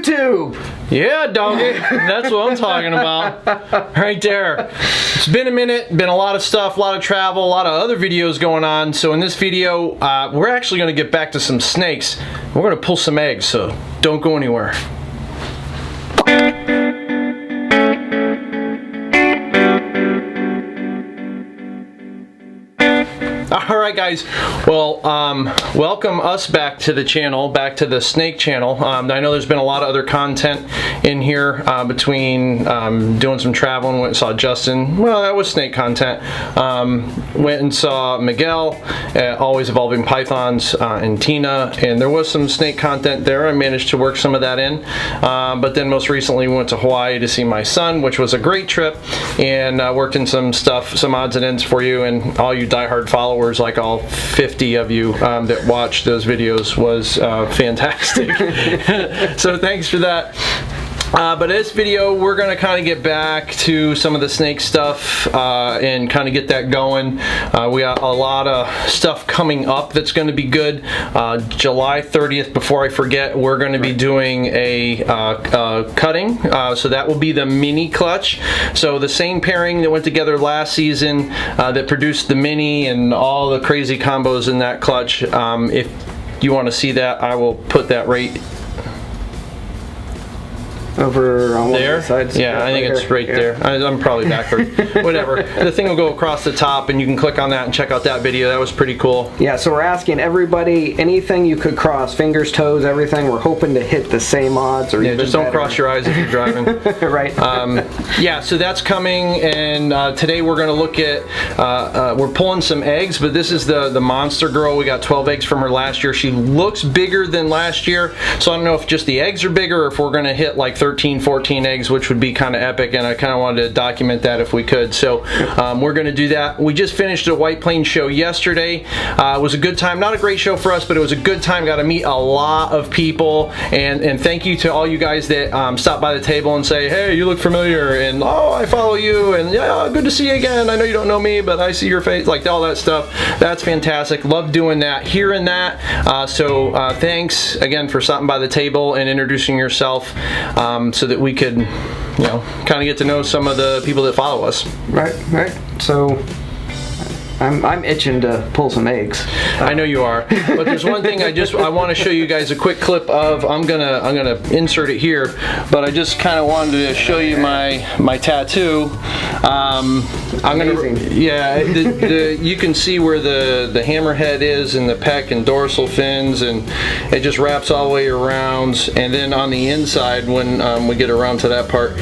YouTube. Yeah, doggy. That's what I'm talking about. Right there. It's been a minute, been a lot of stuff, a lot of travel, a lot of other videos going on. So in this video, we're actually going to get back to some snakes. We're going to pull some eggs, so don't go anywhere. Alright guys, well, welcome us back to the channel, back to the snake channel. I know there's been a lot of other content in here between doing some traveling. Went and saw Justin, well that was snake content. Went and saw Miguel, Always Evolving Pythons, and Tina, and there was some snake content there. I managed to work some of that in, but then most recently we went to Hawaii to see my son, which was a great trip, and worked in some stuff, some odds and ends for you, and all you diehard followers, like all 50 of you that watched those videos, was fantastic. So thanks for that. But this video, we're going to kind of get back to some of the snake stuff and kind of get that going. We got a lot of stuff coming up that's going to be good. July 30th, before I forget, we're going to be doing a cutting. So that will be the mini clutch. So the same pairing that went together last season that produced the mini and all the crazy combos in that clutch. If you want to see that, I will put that right over on there. One of the sides. Yeah, I think it's right there. I'm probably backward. Whatever. The thing will go across the top, and you can click on that and check out that video. That was pretty cool. Yeah, so we're asking everybody, anything you could cross, fingers, toes, everything. We're hoping to hit the same odds, or even just don't better. cross your eyes if you're driving. Right. Yeah, so that's coming, and today we're going to look at, we're pulling some eggs, but this is the monster girl. We got 12 eggs from her last year. She looks bigger than last year, so I don't know if just the eggs are bigger or if we're going to hit like 13, 14 eggs, which would be kind of epic, and I kind of wanted to document that if we could. So we're going to do that. We just finished a White Plains show yesterday. It was a good time. Not a great show for us, but it was a good time. Got to meet a lot of people, and thank you to all you guys that stop by the table and say, hey, you look familiar, and oh, I follow you, and yeah, good to see you again. I know you don't know me, but I see your face, like all that stuff. That's fantastic. Love doing that, hearing that. So thanks again for stopping by the table and introducing yourself, so that we could, you know, kind of get to know some of the people that follow us. Right. So I'm itching to pull some eggs. I know you are, but there's one thing I want to show you guys a quick clip of. I'm gonna insert it here, but I just kind of wanted to show you my tattoo. Yeah, you can see where the hammerhead is and the pec and dorsal fins, and it just wraps all the way around. And then on the inside, when we get around to that part,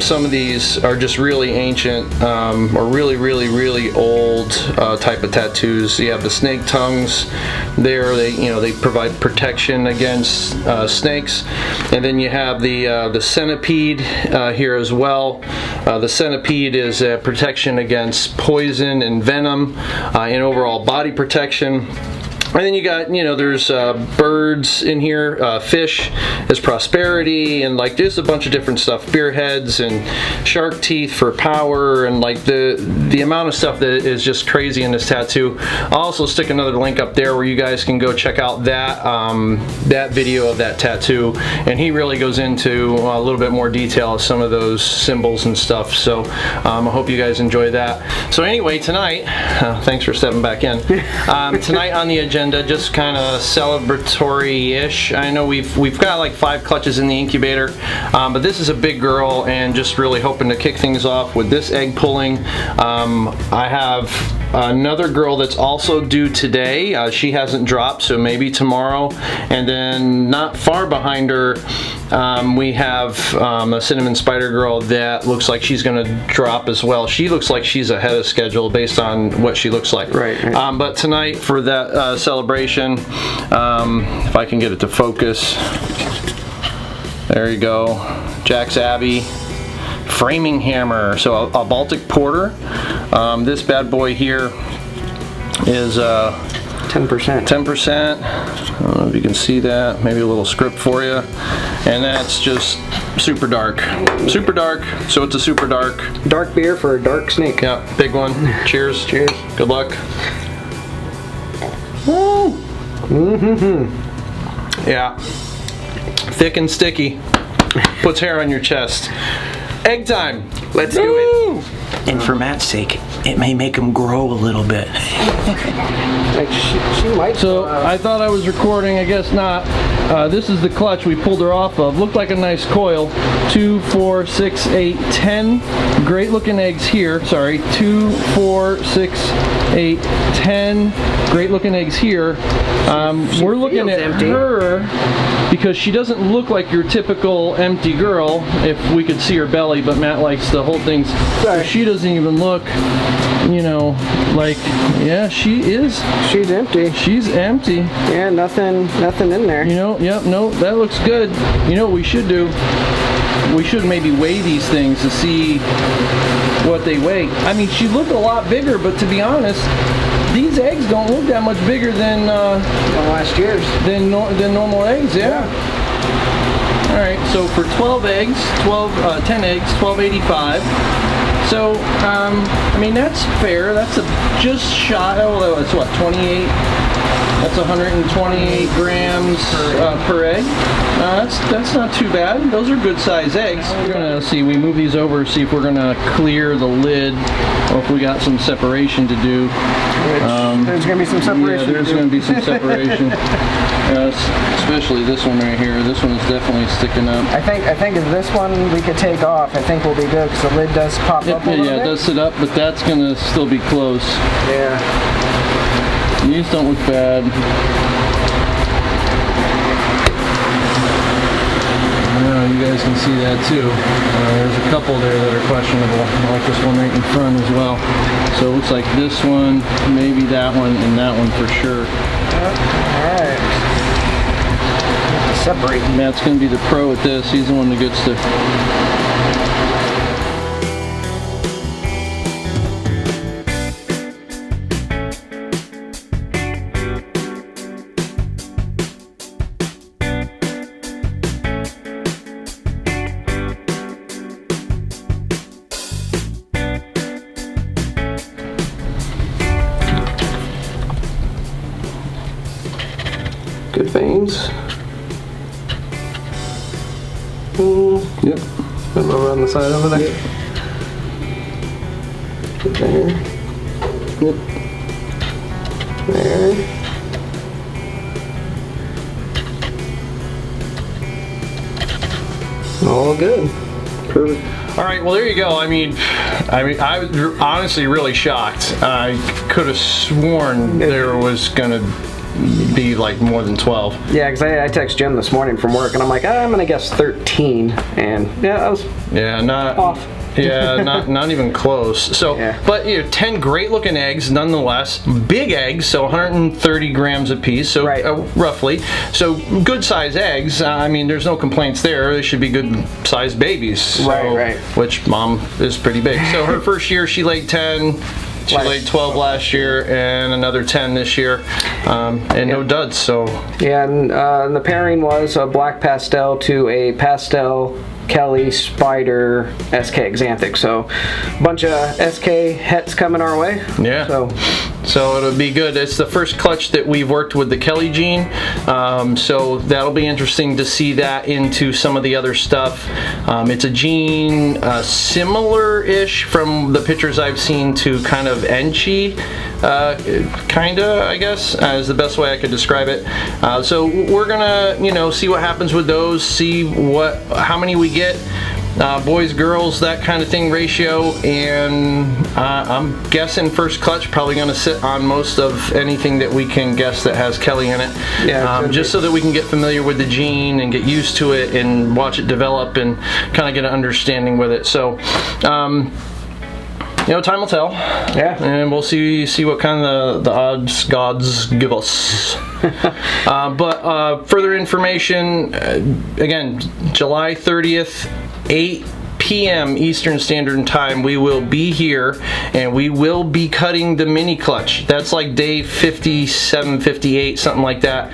some of these are just really ancient or really old type of tattoos. You have the snake tongues there. They provide protection against snakes, and then you have the centipede here as well. The centipede is protection against poison and venom, and overall body protection. And then you got, there's birds in here, fish is prosperity, and like just a bunch of different stuff, spearheads and shark teeth for power, and like the amount of stuff that is just crazy in this tattoo. I'll also stick another link up there where you guys can go check out that that video of that tattoo, and he really goes into a little bit more detail of some of those symbols and stuff. So I hope you guys enjoy that. So anyway, tonight, thanks for stepping back in. Tonight on the agenda, just kind of celebratory-ish. I know we've got like 5 clutches in the incubator, but this is a big girl, and just really hoping to kick things off with this egg pulling. I have another girl that's also due today. She hasn't dropped, so maybe tomorrow. And then not far behind her, we have a cinnamon spider girl that looks like she's going to drop as well. She looks like she's ahead of schedule based on what she looks like. Right. But tonight for that celebration, if I can get it to focus, there you go, Jack's Abbey framing hammer. So a Baltic Porter. This bad boy here is 10%. 10%. I don't know if you can see that. Maybe a little script for you. And that's just super dark. Super dark. So it's a super dark. Dark beer for a dark snake. Yeah, big one. Cheers. Cheers. Good luck. Woo! Mm-hmm. Yeah. Thick and sticky. Puts hair on your chest. Egg time. Let's do it. And for Matt's sake, it may make them grow a little bit. Like she might. So I thought I was recording, I guess not. This is the clutch we pulled her off of. Looked like a nice coil. 2, 4, 6, 8, 10 great looking eggs here. Sorry, 2, 4, 6, 8, 10 great looking eggs here. We're looking at empty. her because she doesn't look like your typical empty girl if we could see her belly, but Matt likes to hold things. Sorry. She doesn't even look, you know, like, yeah, she is. She's empty. She's empty. Yeah, nothing in there. You know, yep, no, that looks good. You know what we should do? We should maybe weigh these things to see what they weigh. I mean, she looked a lot bigger, but to be honest, these eggs don't look that much bigger than last year's. than normal eggs. Yeah. All right. So for 12 eggs, 10 eggs, 12.85. So I mean that's fair. That's just shy. Oh, that's what 28. That's 128 grams per egg. That's not too bad. Those are good size eggs. We're gonna see. We move these over. See if we're gonna clear the lid, or if we got some separation to do. There's gonna be some separation. Yeah, there's gonna be some separation. Especially this one right here. This one is definitely sticking up. I think if this one we could take off, I think we'll be good because the lid does pop up a little bit. Yeah, it does sit up, but that's gonna still be close. Yeah. These don't look bad. You guys can see that too. There's a couple there that are questionable, like this one right in front as well. So it looks like this one, maybe that one, and that one for sure. Alright. Separate. Matt's going to be the pro at this. He's the one that gets to... Good veins. Yep. Over on the side over there. Yep. There. Yep. There. All good. Perfect. All right, well there you go. I mean, I was honestly really shocked. I could have sworn there was gonna be like more than 12. Yeah, because I text Jim this morning from work, and I'm like, I'm gonna guess 13, and yeah, I was not off. Yeah, not even close. So, yeah. But 10 great looking eggs nonetheless. Big eggs, so 130 grams a piece, so right. Roughly. So good size eggs. I mean, there's no complaints there. They should be good sized babies. So, right. Which Mom is pretty big. So her first year she laid 10. She laid 12 last year and another 10 this year, and no duds. So yeah, and the pairing was a black pastel to a pastel Kelly Spider SK Xanthic. So a bunch of SK hets coming our way. Yeah. So it'll be good. It's the first clutch that we've worked with the Kelly gene, so that'll be interesting to see that into some of the other stuff. It's a gene similar-ish from the pictures I've seen to kind of Enchi, kinda, I guess, is the best way I could describe it. So we're gonna, see what happens with those, see how many we get. Boys, girls, that kind of thing ratio, and I'm guessing first clutch probably going to sit on most of anything that we can guess that has Kelly in it. Yeah, just so that we can get familiar with the gene and get used to it and watch it develop and kind of get an understanding with it. So time will tell. Yeah. And we'll see what kind of the odds gods give us. But further information, again, July 30th, 8 p.m. Eastern Standard Time, we will be here, and we will be cutting the mini clutch. That's like day 57, 58, something like that.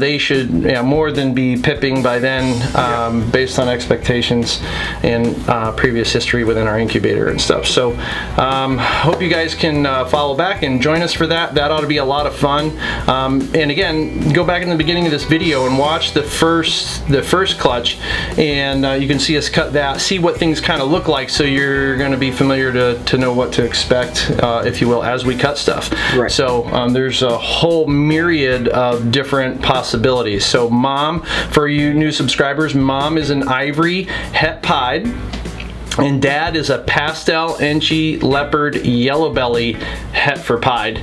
They should more than be pipping by then, based on expectations and previous history within our incubator and stuff. So hope you guys can follow back and join us for that. That ought to be a lot of fun. And again, go back in the beginning of this video and watch the first clutch, and you can see us cut that, see what things kind of look like, so you're going to be familiar to know what to expect, if you will, as we cut stuff. Right. So there's a whole myriad of different possibilities. So Mom, for you new subscribers, Mom is an ivory het pied, and Dad is a pastel Enchi leopard yellow belly het for pied.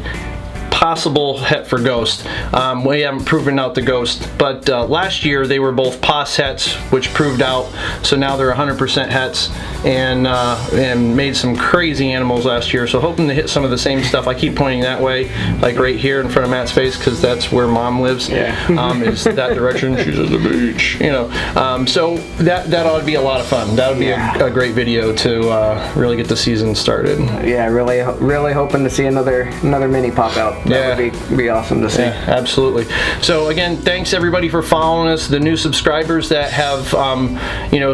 Possible het for ghost. We haven't proven out the ghost, but last year they were both pos hets, which proved out, so now they're 100% hets, and made some crazy animals last year, so hoping to hit some of the same stuff. I keep pointing that way, like right here in front of Matt's face, because that's where Mom lives. Is that direction. She's at the beach, you know. So that ought to be a lot of fun. That would be a great video to really get the season started. Yeah, really hoping to see another mini pop out. That would be awesome to see. Yeah, absolutely. So again, thanks everybody for following us. The new subscribers that have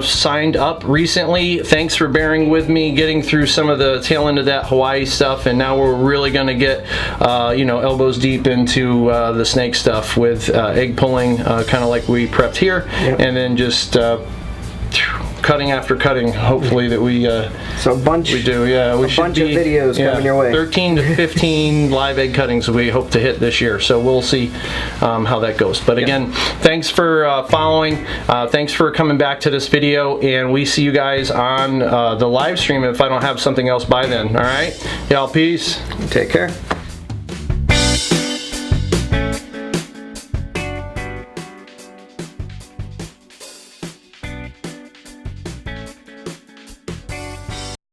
signed up recently, thanks for bearing with me getting through some of the tail end of that Hawaii stuff, and now we're really going to get elbows deep into the snake stuff with egg pulling, kind of like we prepped here, and then just cutting after cutting, hopefully that we so a bunch we do, yeah. We a bunch of videos coming your way. 13 to 15 live egg cuttings we hope to hit this year, so we'll see how that goes. But again, thanks for following, thanks for coming back to this video, and we see you guys on the live stream if I don't have something else by then. All right, y'all, peace. Take care.